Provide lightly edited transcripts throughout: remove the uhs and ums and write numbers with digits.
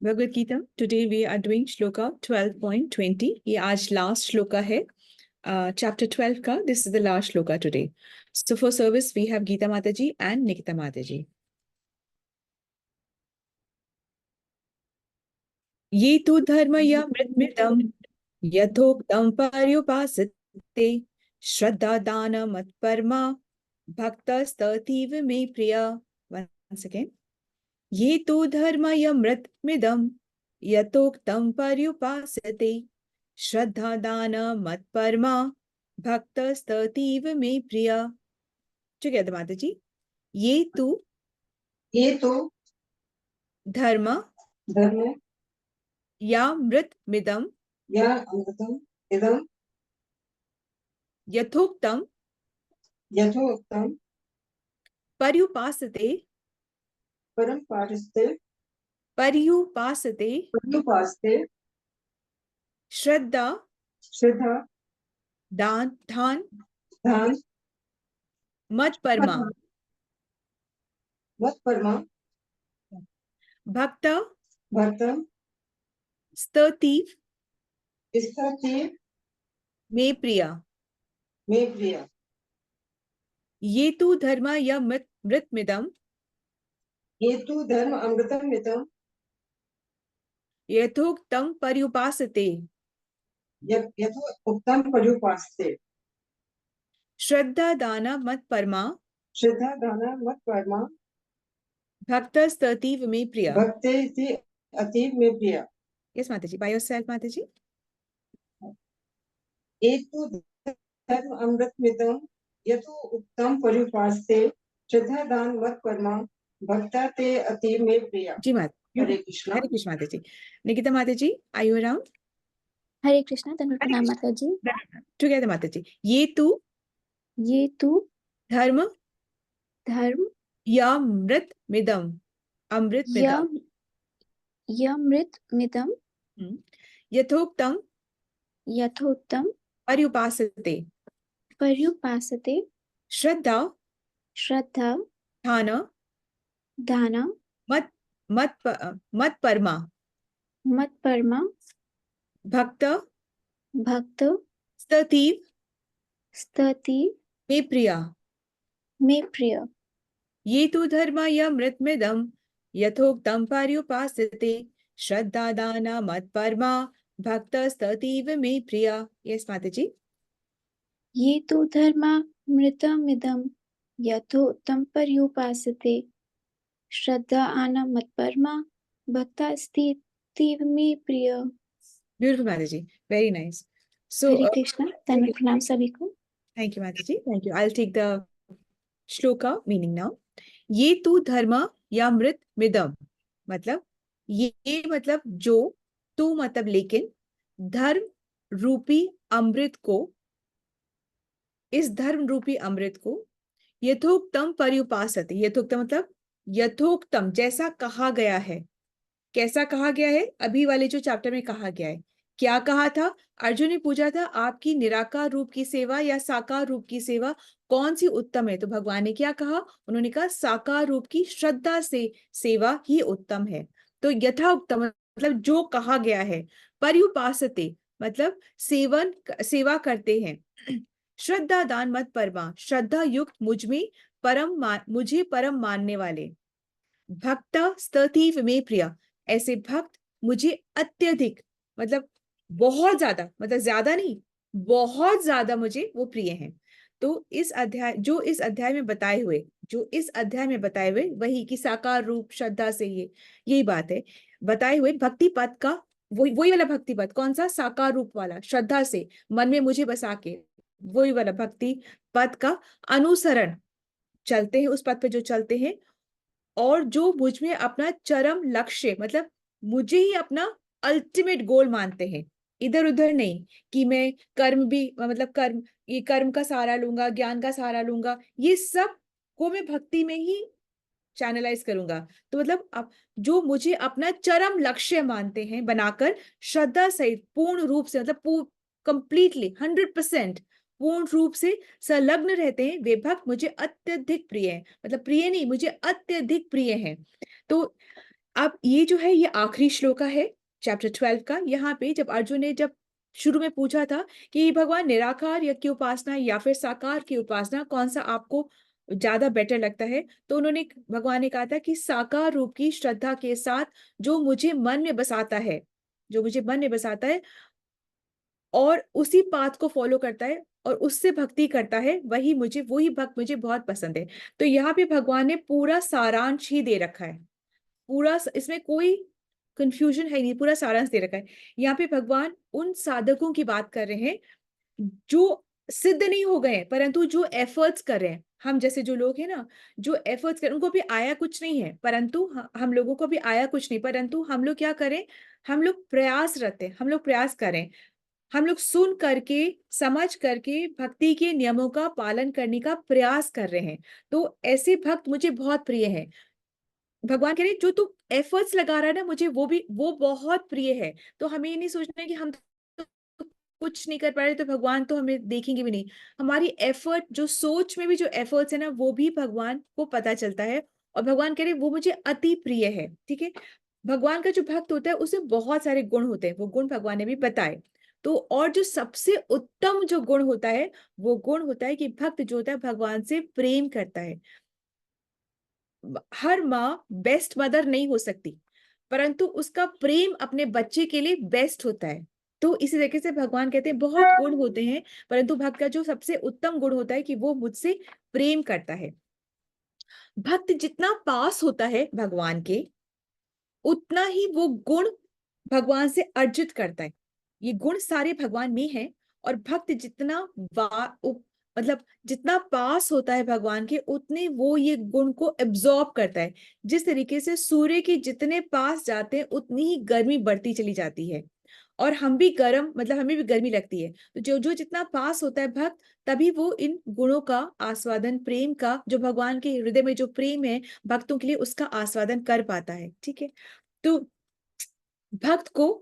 Bhagavad Gita today we are doing shloka 12.20. ये आज last shloka है चैप्टर 12 का. This is the last shloka today. So for service we have Gita Mata ji and Nikita माता जी. ये तु धर्मया मृतमिदं यथोक्तं पर्युपासते श्रद्धा दान मत्परमा भक्तस्ततीव मे प्रिया. Once again. ये तु धर्मयमृतमिदं यथोक्तं पर्युपासते श्रद्धा दान मत्परमा भक्तस्ततीव मे प्रिया. टुगेदर माता जी. ये तो धर्म या मृतमिदं यथोक्तं पर्युपासते श्रद्धा दान मत्परमा भक्त स्ततीव मे प्रिया. ये तु धर्म या मृतमिदं यथोक्तं पर्युपासते श्रद्धा दान मत्परमा भक्तस्ततीव मे प्रिया. Yes, Mataji. By yourself, Mataji. एतु धर्म अमृतमिदं यतो उक्तं पर्युपासते श्रद्धा दान मत्परमा भक्ता ते अतीव मे प्रिया. जी माता. हरे कृष्णा. हरे कृष्ण माताजी. निकिता माताजी, are you around? हरे कृष्णा. प्रणाम माताजी. Together माताजी. ये तु धर्म या मृतमिदं यमृतमिदं यथोक्तं पर्युपासते श्रद्धा दान मत्परमा भक्त स्ततीव मे प्रिया. ये तु धर्म या मृतमिदं यथोक्तं पर्युपासते श्रद्धा दान मत्परमा भक्तस्ततीव मे प्रिया. यस माताजी. ये तु धर्मामृतमिदं यथोक्तं पर्युपासते श्रद्धा दान मत्परमा भक्तस्ततीव मे प्रिय. Beautiful Mataji. Very nice. So हरे कृष्णा. प्रणाम सभी को. Thank you Mataji. Thank you. I'll take the shloka meaning now. ये तु धर्म या मृतमिदं मतलब ये मतलब जो, तू मतलब लेकिन, धर्म रूपी अमृत को, इस धर्म रूपी अमृत को यथोक्तम पर्युपासते. यथोक्तम मतलब यथोक्तम जैसा कहा गया है. कैसा कहा गया है? अभी वाले जो चैप्टर में कहा गया है. क्या कहा था? अर्जुन ने पूछा था आपकी निराकार रूप की सेवा या साकार रूप की सेवा कौन सी उत्तम है? तो भगवान ने क्या कहा? उन्होंने कहा साकार रूप की श्रद्धा से सेवा ही उत्तम है. तो यथा उत्तम मतलब जो कहा गया है. पर्युपासते मतलब सेवा करते हैं. श्रद्धा दान मत परमा श्रद्धा युक्त मुझे परम मानने वाले. भक्त स्ततीव में प्रिया ऐसे भक्त मुझे अत्यधिक मतलब बहुत ज्यादा मतलब ज्यादा नहीं बहुत ज्यादा मुझे वो प्रिय हैं. तो इस अध्याय में बताए हुए वही की साकार रूप श्रद्धा से यही बात है बताए हुए भक्ति पद का वही वाला भक्ति पद. कौन सा? साकार रूप वाला श्रद्धा से मन में मुझे बसा के वही वाला भक्ति पद का अनुसरण चलते हैं. उस पद पे जो चलते हैं और जो मुझ में अपना चरम लक्ष्य मतलब मुझे ही अपना अल्टीमेट गोल मानते हैं. इधर उधर नहीं कि मैं कर्म भी मतलब कर्म का सहारा लूंगा, ज्ञान का सहारा लूंगा, ये सब को मैं भक्ति में ही चैनलाइज करूंगा. तो मतलब जो मुझे अपना चरम लक्ष्य मानते हैं बनाकर श्रद्धा सहित पूर्ण रूप से मतलब कंप्लीटली 100% पूर्ण रूप से संलग्न रहते हैं वे भक्त मुझे अत्यधिक प्रिय हैं. मतलब प्रिय नहीं, मुझे अत्यधिक प्रिय हैं. तो अब ये जो है ये आखिरी श्लोका है चैप्टर 12 का। यहाँ पे जब अर्जुन ने जब शुरू में पूछा था कि भगवान निराकार या की उपासना या फिर साकार की उपासना कौन सा आपको ज्यादा बेटर लगता है, तो उन्होंने भगवान ने कहा था कि साकार रूप की श्रद्धा के साथ जो मुझे मन में बसाता है, जो मुझे मन में बसाता है और उसी पाथ को फॉलो करता है और उससे भक्ति करता है, वही भक्त मुझे बहुत पसंद है। तो यहाँ पे भगवान ने पूरा सारांश ही दे रखा है, पूरा इसमें कोई कंफ्यूजन है नहीं, पूरा सारांश दे रखा है। यहाँ पे भगवान उन साधकों की बात कर रहे हैं जो सिद्ध नहीं हो गए परंतु जो एफर्ट्स कर रहे हैं। हम जैसे जो लोग हैं ना, जो एफर्ट्स कर, उनको भी आया कुछ नहीं है, परंतु हम लोगों को भी आया कुछ नहीं, परंतु हम लोग क्या करें, हम लोग प्रयासरत हैं, हम लोग प्रयास करें, हम लोग सुन करके समझ करके भक्ति के नियमों का पालन करने का प्रयास कर रहे हैं। तो ऐसे भक्त मुझे बहुत प्रिय है। भगवान कह रहे जो तू एफर्ट्स लगा रहा है ना, मुझे वो बहुत प्रिय है। तो हमें ये नहीं सोचना है कि हम तो कुछ नहीं कर पा रहे तो भगवान तो हमें देखेंगे भी नहीं। हमारी एफर्ट, जो सोच में भी जो एफर्ट्स है ना, वो भी भगवान को पता चलता है और भगवान कह रहे वो मुझे अति प्रिय है। ठीक है, भगवान का जो भक्त होता है उसे बहुत सारे गुण होते हैं, वो गुण भगवान ने भी बताए। तो और जो सबसे उत्तम जो गुण होता है, वो गुण होता है कि भक्त जो होता है भगवान से प्रेम करता है। हर माँ बेस्ट मदर नहीं हो सकती, परंतु उसका प्रेम अपने बच्चे के लिए बेस्ट होता है। तो इसी तरीके से भगवान कहते हैं बहुत गुण होते हैं, परंतु भक्त का जो सबसे उत्तम गुण होता है कि वो मुझसे प्रेम करता है। भक्त जितना पास होता है भगवान के, उतना ही वो गुण भगवान से अर्जित करता है। ये गुण सारे भगवान में हैं और भक्त जितना मतलब जितना पास होता है भगवान के, उतने वो ये गुण को एब्जॉर्ब करता है। जिस तरीके से सूर्य के जितने पास जाते हैं उतनी ही गर्मी बढ़ती चली जाती है और हम भी गर्म, मतलब हमें भी गर्मी लगती है। तो जो जो जितना पास होता है भक्त, तभी वो इन गुणों का आस्वादन, प्रेम का, जो भगवान के हृदय में जो प्रेम है भक्तों के लिए, उसका आस्वादन कर पाता है। ठीक है, तो भक्त को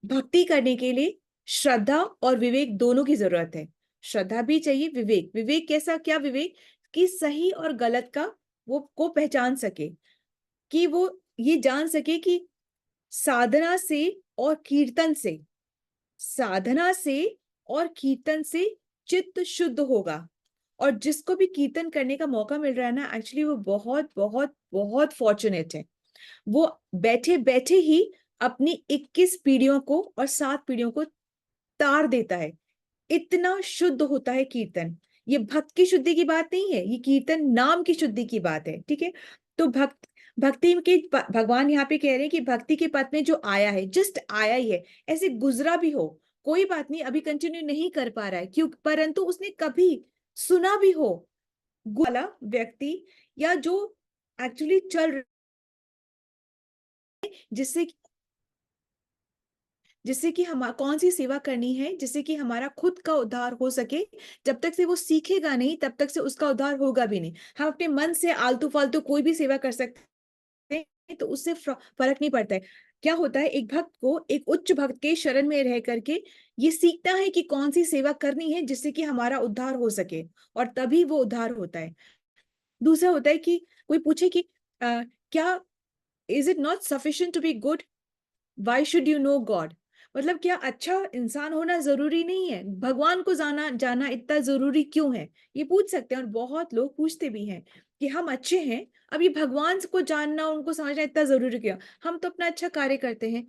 भक्ति करने के लिए श्रद्धा और विवेक दोनों की जरूरत है। श्रद्धा भी चाहिए, विवेक, विवेक कैसा, क्या विवेक, कि सही और गलत का वो को पहचान सके, कि वो ये जान सके कि साधना से और कीर्तन से, साधना से और कीर्तन से चित्त शुद्ध होगा। और जिसको भी कीर्तन करने का मौका मिल रहा है ना, एक्चुअली वो बहुत बहुत बहुत फॉर्चुनेट है। वो बैठे बैठे ही अपनी 21 पीढ़ियों को और 7 पीढ़ियों को तार देता है। इतना शुद्ध होता है कीर्तन। ये भक्त की शुद्धि की बात नहीं है, ये कीर्तन नाम की शुद्धि की बात है। ठीक है, तो भक्ति के भगवान यहाँ पे कह रहे हैं कि भक्ति के पथ में जो आया है, जस्ट आया ही है, ऐसे गुजरा भी हो कोई बात नहीं, अभी कंटिन्यू नहीं कर पा रहा है क्यों, परंतु उसने कभी सुना भी हो, वाला व्यक्ति या जो एक्चुअली चल रहा है, जिससे कि हम कौन सी सेवा करनी है, जिससे कि हमारा खुद का उद्धार हो सके। जब तक से वो सीखेगा नहीं तब तक से उसका उद्धार होगा भी नहीं। हम अपने मन से आलतू फालतू कोई भी सेवा कर सकते हैं तो उससे फर्क नहीं पड़ता है। क्या होता है, एक भक्त को एक उच्च भक्त के शरण में रह करके ये सीखता है कि कौन सी सेवा करनी है जिससे कि हमारा उद्धार हो सके, और तभी वो उद्धार होता है। दूसरा होता है कि कोई पूछे कि क्या is it not sufficient to be good, why should you know God, मतलब क्या अच्छा इंसान होना जरूरी नहीं है, भगवान को जाना जाना इतना जरूरी क्यों है, ये पूछ सकते हैं। और बहुत लोग पूछते भी हैं कि हम अच्छे हैं, अब ये भगवान को जानना, उनको समझना इतना जरूरी क्यों, हम तो अपना अच्छा कार्य करते हैं।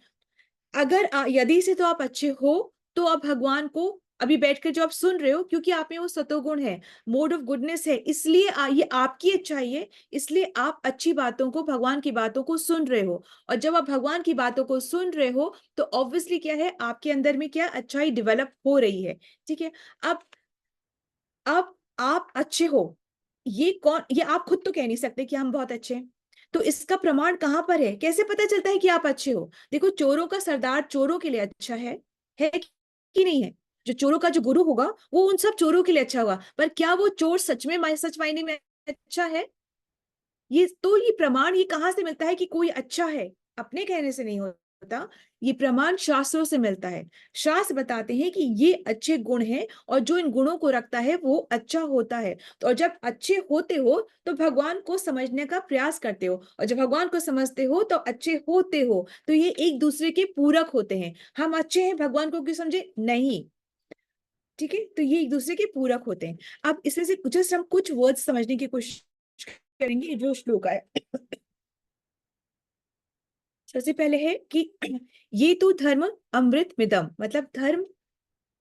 अगर यदि से तो आप अच्छे हो, तो आप भगवान को अभी बैठकर जो आप सुन रहे हो, क्योंकि आप में वो सतोगुण है, मोड ऑफ गुडनेस है, इसलिए ये आपकी अच्छाई है, इसलिए आप अच्छी बातों को, भगवान की बातों को सुन रहे हो। और जब आप भगवान की बातों को सुन रहे हो तो ऑब्वियसली क्या है, आपके अंदर में क्या अच्छाई डेवलप हो रही है। ठीक है, अब आप अच्छे हो, ये आप खुद तो कह नहीं सकते कि हम बहुत अच्छे हैं, तो इसका प्रमाण कहां पर है, कैसे पता चलता है कि आप अच्छे हो। देखो, चोरों का सरदार चोरों के लिए अच्छा है कि नहीं है। जो चोरों का जो गुरु होगा वो उन सब चोरों के लिए अच्छा होगा, पर क्या वो चोर सच में सच मायने में अच्छा है, ये प्रमाण ये कहां से मिलता है कि कोई अच्छा है, अपने कहने से नहीं होता होता, ये प्रमाण शास्त्रों से मिलता है। शास्त्र बताते हैं कि ये अच्छे गुण हैं और जो इन गुणों को रखता है वो अच्छा होता है। तो और जब अच्छे होते हो तो भगवान को समझने का प्रयास करते हो, और जब भगवान को समझते हो तो अच्छे होते हो। तो ये एक दूसरे के पूरक होते हैं। हम अच्छे हैं, भगवान को क्यों समझे? नहीं। ठीक है, तो ये एक दूसरे के पूरक होते हैं। अब इसमें से जस्ट हम कुछ वर्ड्स समझने की कोशिश करेंगे जो श्लोक है। सबसे पहले है कि ये तो धर्म अमृत मिदम, मतलब धर्म,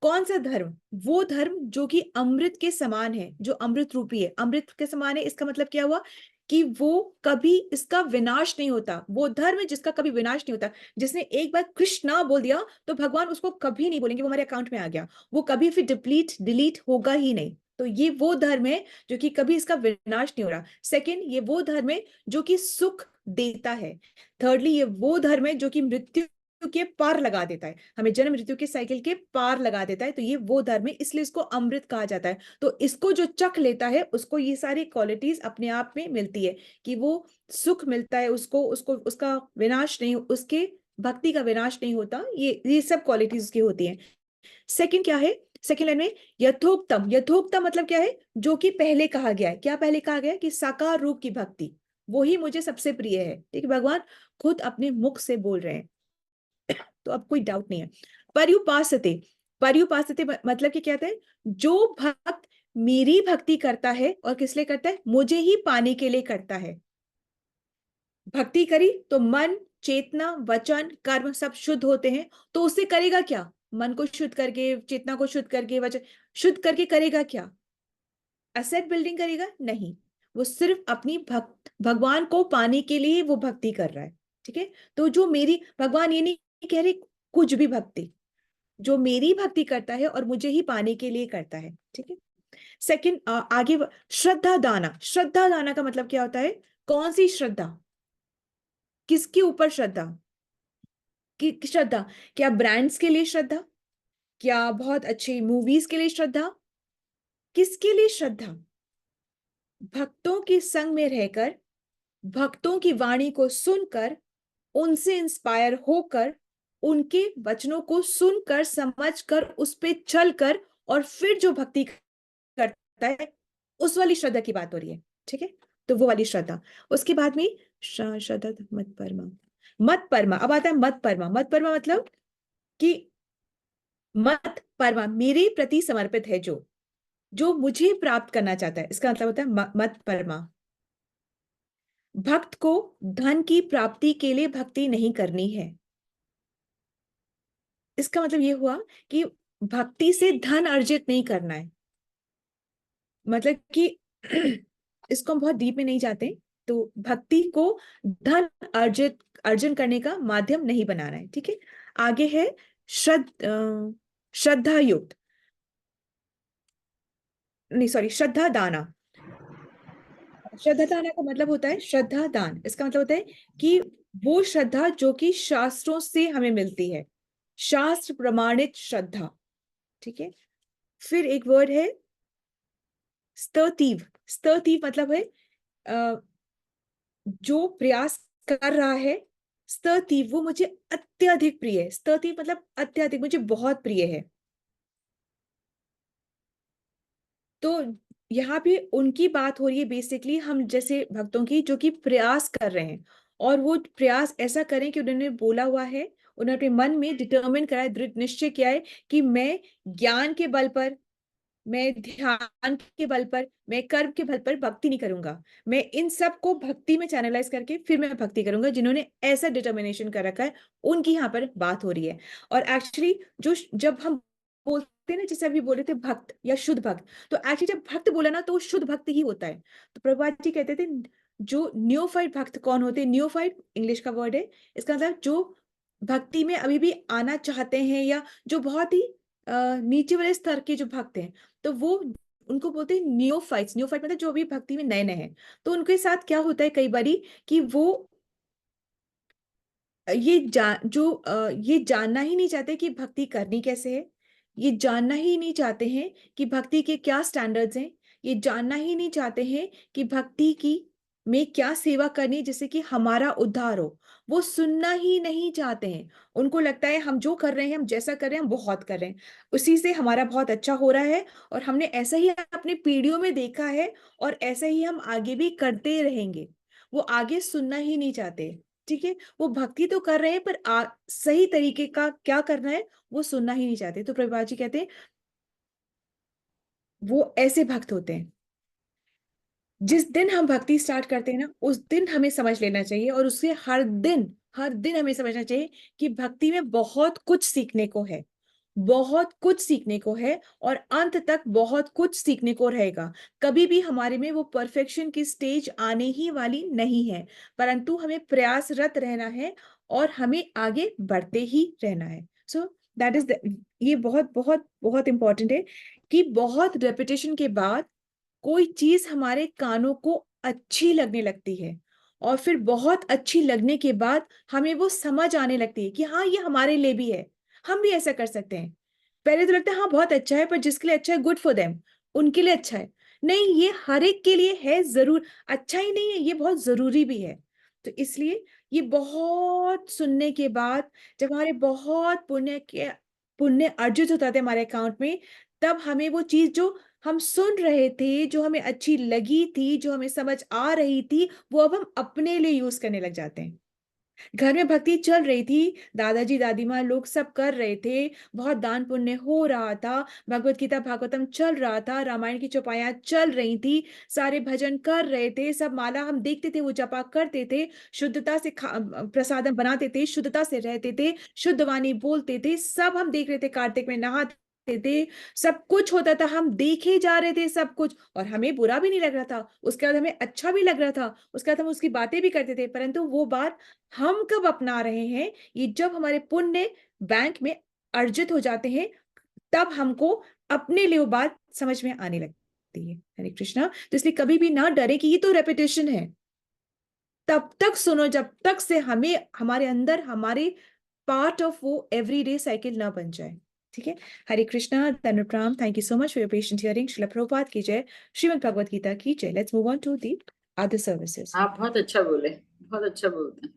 कौन सा धर्म? वो धर्म जो कि अमृत के समान है, जो अमृत रूपी है। अमृत के समान है, इसका मतलब क्या हुआ कि वो कभी इसका विनाश नहीं होता। वो धर्म है जिसका कभी विनाश नहीं होता। जिसने एक बार कृष्णा बोल दिया तो भगवान उसको कभी नहीं बोलेंगे वो हमारे अकाउंट में आ गया, वो कभी फिर डिलीट होगा ही नहीं। तो ये वो धर्म है जो कि कभी इसका विनाश नहीं हो रहा। सेकंड, ये वो धर्म है जो कि सुख देता है। थर्डली, ये वो धर्म है जो कि मृत्यु के पार लगा देता है, हमें जन्म मृत्यु के साइकिल के पार लगा देता है। तो ये वो धर्म है, इसलिए इसको अमृत कहा जाता है। तो इसको जो चख लेता है उसको ये सारी क्वालिटीज अपने आप में मिलती है, कि वो सुख मिलता है उसको, उसका विनाश नहीं, उसके भक्ति का विनाश नहीं होता। ये सब क्वालिटीज उसकी होती हैं। सेकंड क्या है? सेकंड लाइन में यथोक्तम, यथोक्तम मतलब क्या है? जो कि पहले कहा गया है। क्या पहले कहा गया है? कि साकार रूप की भक्ति, वो ही मुझे सबसे प्रिय है। ठीक है, भगवान खुद अपने मुख से बोल रहे हैं, तो अब कोई डाउट नहीं है। पर्युपासते, पर्युपासते मतलब कि क्या कहते हैं? जो भक्त मेरी भक्ति करता है, और किस लिए करता है? मुझे ही पाने के लिए करता है। भक्ति करी तो मन, चेतना, वचन, कर्म सब शुद्ध होते हैं। तो उससे करेगा क्या? मन को शुद्ध करके, चेतना को शुद्ध करके, वचन शुद्ध करके करेगा क्या? असेट बिल्डिंग करेगा? नहीं, वो सिर्फ अपनी भगवान को पाने के लिए वो भक्ति कर रहा है। ठीक है, तो जो मेरी, भगवान ये नहीं कह रहे कुछ भी भक्ति, जो मेरी भक्ति करता है और मुझे ही पाने के लिए करता है। ठीक है, सेकंड आगे श्रद्धा दाना, श्रद्धा दाना का मतलब क्या होता है? कौन सी श्रद्धा? किसके ऊपर श्रद्धा? कि श्रद्धा क्या ब्रांड्स के लिए श्रद्धा? क्या बहुत अच्छी मूवीज के लिए श्रद्धा? किसके लिए श्रद्धा? भक्तों के संग में रहकर, भक्तों की वाणी को सुनकर, उनसे इंस्पायर होकर, उनके वचनों को सुनकर, समझकर, उस पे चलकर, और फिर जो भक्ति करता है, उस वाली श्रद्धा की बात हो रही है। ठीक है, तो वो वाली श्रद्धा। उसके बाद में श्रद्धा मत परमा, मत परमा। अब आता है मत परमा। मत परमा मतलब कि मत परमा मेरे प्रति समर्पित है, जो जो मुझे प्राप्त करना चाहता है, इसका मतलब होता है मत परमा। भक्त को धन की प्राप्ति के लिए भक्ति नहीं करनी है। इसका मतलब ये हुआ कि भक्ति से धन अर्जित नहीं करना है। मतलब कि इसको हम बहुत डीप में नहीं जाते, तो भक्ति को धन अर्जन करने का माध्यम नहीं बनाना है। ठीक है, आगे है श्रद्धा युक्त, नहीं सॉरी, श्रद्धा दाना। श्रद्धा दाना का मतलब होता है श्रद्धा दान। इसका मतलब होता है कि वो श्रद्धा जो कि शास्त्रों से हमें मिलती है, शास्त्र प्रमाणित श्रद्धा। ठीक है, फिर एक वर्ड है स्ततीव। स्ततीव मतलब है जो प्रयास कर रहा है। स्ततीव वो मुझे अत्यधिक प्रिय है। स्ततीव मतलब अत्यधिक, मुझे बहुत प्रिय है। तो यहाँ पे उनकी बात हो रही है बेसिकली, हम जैसे भक्तों की जो कि प्रयास कर रहे हैं, और वो प्रयास ऐसा करें कि उन्होंने बोला हुआ है, उन्होंने अपने मन में डिटरमिन करा है, दृढ़ निश्चय किया है कि मैं ज्ञान के बल पर, मैं ध्यान के बल पर, मैं कर्म के बल पर भक्ति नहीं करूंगा। मैं इन सब को भक्ति में चैनलाइज करके फिर मैं भक्ति करूंगा। जिन्होंने ऐसा डिटर्मिनेशन कर रखा है उनकी यहाँ पर बात हो रही है। और एक्चुअली जो जब हम बोलते हैं ना, जैसे अभी बोले थे भक्त या शुद्ध भक्त, तो एक्चुअली जब भक्त बोला ना तो वो शुद्ध भक्त ही होता है। तो प्रभुपाद जी कहते थे जो न्योफाइट भक्त कौन होते हैं? न्योफाइट इंग्लिश का वर्ड है, इसका मतलब जो भक्ति में अभी भी आना चाहते हैं, या जो बहुत ही नीचे वाले स्तर के जो भक्त हैं, तो वो उनको बोलते हैं नियोफाइट्स। नियोफाइट मतलब जो अभी भक्ति में नए नए हैं। तो उनके साथ क्या होता है कई बारी कि वो ये जानना ही नहीं चाहते कि भक्ति करनी कैसे है। ये जानना ही नहीं चाहते हैं कि भक्ति के क्या स्टैंडर्ड्स हैं। ये जानना ही नहीं चाहते हैं कि भक्ति की में क्या सेवा करनी है जिससे कि हमारा उद्धार हो, वो सुनना ही नहीं चाहते हैं। उनको लगता है हम जो कर रहे हैं, हम जैसा कर रहे हैं, हम बहुत कर रहे हैं, उसी से हमारा बहुत अच्छा हो रहा है, और हमने ऐसा ही अपनी पीढ़ियों में देखा है, और ऐसा ही हम आगे भी करते रहेंगे। वो आगे सुनना ही नहीं चाहते। ठीक है, वो भक्ति तो कर रहे हैं, पर सही तरीके का क्या करना है वो सुनना ही नहीं चाहते। तो प्रभुपाद जी कहते हैं वो ऐसे भक्त होते हैं। जिस दिन हम भक्ति स्टार्ट करते हैं ना, उस दिन हमें समझ लेना चाहिए, और उससे हर दिन हमें समझना चाहिए कि भक्ति में बहुत कुछ सीखने को है, बहुत कुछ सीखने को है, और अंत तक बहुत कुछ सीखने को रहेगा। कभी भी हमारे में वो परफेक्शन की स्टेज आने ही वाली नहीं है, परंतु हमें प्रयासरत रहना है, और हमें आगे बढ़ते ही रहना है। सो दैट इज ये बहुत बहुत बहुत इंपॉर्टेंट है कि बहुत रेपिटेशन के बाद कोई चीज हमारे कानों को अच्छी लगने लगती है, और फिर बहुत अच्छी लगने के बाद हमें वो समझ आने लगती है कि हाँ, ये हमारे लिए भी है, हम भी ऐसा कर सकते हैं। पहले तो लगता है हाँ बहुत अच्छा है, पर जिसके लिए अच्छा है गुड फॉर देम, उनके लिए अच्छा है। नहीं, ये हर एक के लिए है, जरूर अच्छा ही नहीं है, ये बहुत जरूरी भी है। तो इसलिए ये बहुत सुनने के बाद जब हमारे बहुत पुण्य अर्जित होता था हमारे अकाउंट में, तब हमें वो चीज जो हम सुन रहे थे, जो हमें अच्छी लगी थी, जो हमें समझ आ रही थी, वो अब हम अपने लिए यूज करने लग जाते हैं। घर में भक्ति चल रही थी, दादाजी दादी माँ लोग सब कर रहे थे, बहुत दान पुण्य हो रहा था, भगवत गीता भागवतम चल रहा था, रामायण की चौपाइयां चल रही थी, सारे भजन कर रहे थे, सब माला हम देखते थे, वो जपा करते थे, शुद्धता से प्रसादम बनाते थे, शुद्धता से रहते थे, शुद्ध वाणी बोलते थे, सब हम देख रहे थे, कार्तिक में नहाते थे, सब कुछ होता था, हम देखे जा रहे थे सब कुछ, और हमें बुरा भी नहीं लग रहा था, उसके बाद हमें अच्छा भी लग रहा था, उसके बाद हम उसकी बातें भी करते थे। परंतु वो बात हम कब अपना रहे हैं? ये जब हमारे पुण्य बैंक में अर्जित हो जाते हैं, तब हमको अपने लिए वो बात समझ में आने लगती है। हरे कृष्णा। तो इसलिए कभी भी ना डरे कि ये तो रेपिटेशन है, तब तक सुनो जब तक से हमें हमारे अंदर हमारे पार्ट ऑफ वो एवरीडे साइकिल ना बन जाए। ठीक है। हरे कृष्णा, धन्यवाद, thank you so much for your patient hearing. Srila Prabhupada की जय, श्रीमद् भगवद गीता की जय। Let's move on to the other services. आप बहुत अच्छा बोले, बहुत अच्छा बोलते हैं।